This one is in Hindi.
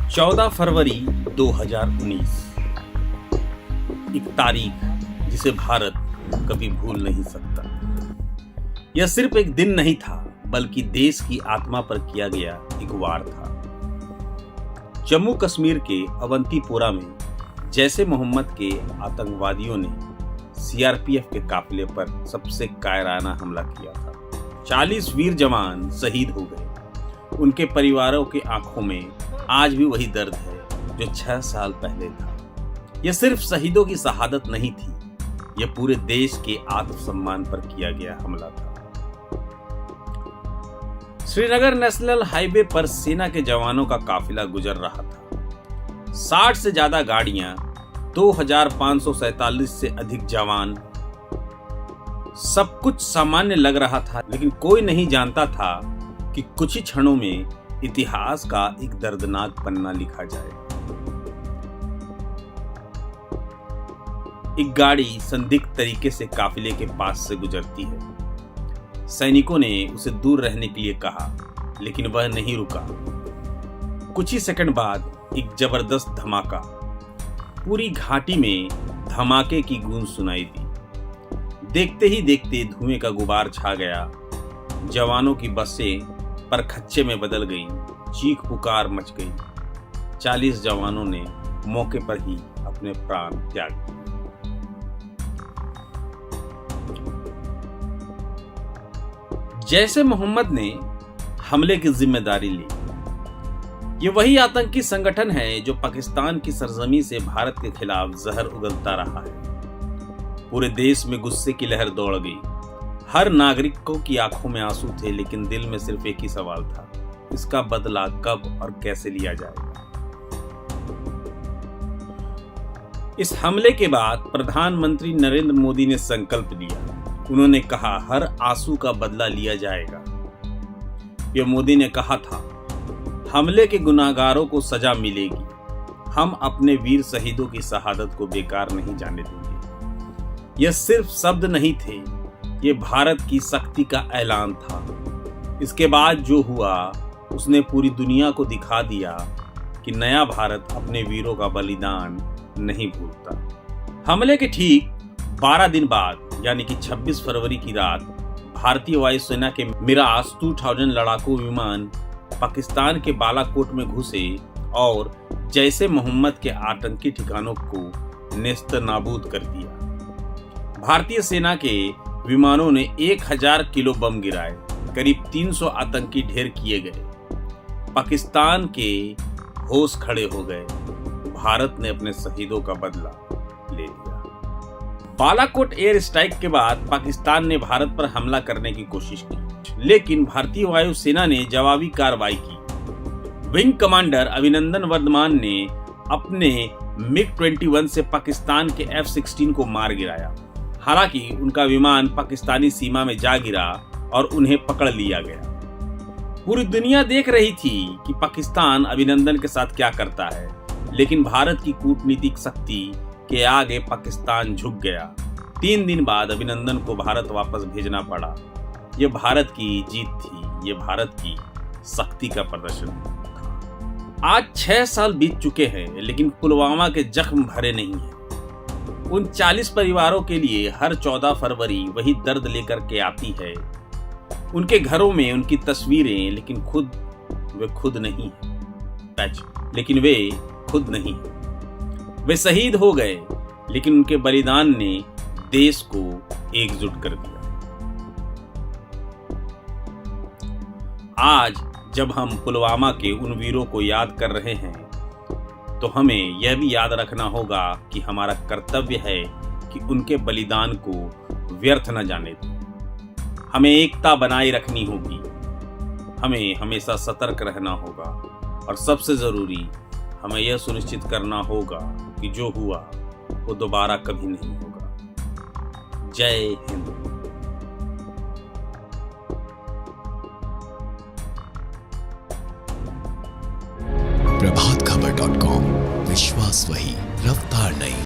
14 फरवरी 2019 एक तारीख जिसे भारत कभी भूल नहीं सकता। यह सिर्फ एक दिन नहीं था, बल्कि देश की आत्मा पर किया गया एक वार था। जम्मू कश्मीर के अवंतीपोरा में जैसे मोहम्मद के आतंकवादियों ने सीआरपीएफ के काफिले पर सबसे कायराना हमला किया था। 40 वीर जवान शहीद हो गए। उनके परिवारों की आंखों में आज भी वही दर्द है जो 6 साल पहले था। यह सिर्फ शहीदों की शहादत नहीं थी, यह पूरे देश के आत्मसम्मान पर किया गया हमला था। श्रीनगर नेशनल हाईवे पर सेना के जवानों का काफिला गुजर रहा था। 60 से ज्यादा गाड़ियां, 2547 से अधिक जवान, सब कुछ सामान्य लग रहा था, लेकिन कोई नहीं जानता था कि कुछ ही क्षणों में इतिहास का एक दर्दनाक पन्ना लिखा जाए। एक गाड़ी संदिग्ध तरीके से काफिले के पास से गुजरती है। सैनिकों ने उसे दूर रहने के लिए कहा, लेकिन वह नहीं रुका। कुछ ही सेकंड बाद एक जबरदस्त धमाका, पूरी घाटी में धमाके की गूंज सुनाई दी। देखते ही देखते धुएं का गुबार छा गया। जवानों की बसें परखच्चे में बदल गईं, चीख पुकार मच गई। 40 जवानों ने मौके पर ही अपने प्राण त्याग दिए। जैसे मोहम्मद ने हमले की जिम्मेदारी ली। ये वही आतंकी संगठन है जो पाकिस्तान की सरजमी से भारत के खिलाफ जहर उगलता रहा है। पूरे देश में गुस्से की लहर दौड़ गई। हर नागरिकों की आंखों में आंसू थे, लेकिन दिल में सिर्फ एक ही सवाल था, इसका बदला कब और कैसे लिया जाएगा। इस हमले के बाद प्रधानमंत्री नरेंद्र मोदी ने संकल्प लिया। उन्होंने कहा, हर आंसू का बदला लिया जाएगा। यह मोदी ने कहा था, हमले के गुनाहगारों को सजा मिलेगी। हम अपने वीर शहीदों की शहादत को बेकार नहीं जाने देंगे। यह सिर्फ शब्द नहीं थे, ये भारत की शक्ति का ऐलान था। इसके बाद जो हुआ उसने पूरी दुनिया को दिखा दिया कि नया भारत अपने वीरों का बलिदान नहीं भूलता। हमले के ठीक 12 दिन बाद यानी कि 26 फरवरी की रात भारतीय वायुसेना के मिराज 2000 लड़ाकू विमान पाकिस्तान के बालाकोट में घुसे और जैसे मोहम्मद के आतंकी ठिकानों को नेस्त नाबूद कर दिया। भारतीय सेना के विमानों ने 1000 किलो बम गिराए, करीब 300 आतंकी ढेर किए गए। पाकिस्तान के होश खड़े हो गए। भारत ने अपने शहीदों का बदला ले लिया। बालाकोट एयर स्ट्राइक के बाद पाकिस्तान ने भारत पर हमला करने की कोशिश की, लेकिन भारतीय वायुसेना ने जवाबी कार्रवाई की। विंग कमांडर अभिनंदन वर्धमान ने अपने MiG-21 से पाकिस्तान के F-16 को मार गिराया। हालांकि उनका विमान पाकिस्तानी सीमा में जा गिरा और उन्हें पकड़ लिया गया। पूरी दुनिया देख रही थी कि पाकिस्तान अभिनंदन के साथ क्या करता है, लेकिन भारत की कूटनीतिक शक्ति के आगे पाकिस्तान झुक गया। 3 दिन बाद अभिनंदन को भारत वापस भेजना पड़ा। यह भारत की जीत थी, यह भारत की शक्ति का प्रदर्शन था। आज 6 साल बीत चुके हैं, लेकिन पुलवामा के जख्म भरे नहीं हैं। उन 40 परिवारों के लिए हर 14 फरवरी वही दर्द लेकर के आती है। उनके घरों में उनकी तस्वीरें, लेकिन वे खुद नहीं है। वे शहीद हो गए, लेकिन उनके बलिदान ने देश को एकजुट कर दिया। आज जब हम पुलवामा के उन वीरों को याद कर रहे हैं, तो हमें यह भी याद रखना होगा कि हमारा कर्तव्य है कि उनके बलिदान को व्यर्थ न जाने दें। हमें एकता बनाए रखनी होगी, हमें हमेशा सतर्क रहना होगा, और सबसे जरूरी हमें यह सुनिश्चित करना होगा कि जो हुआ वो दोबारा कभी नहीं होगा। जय हिंद।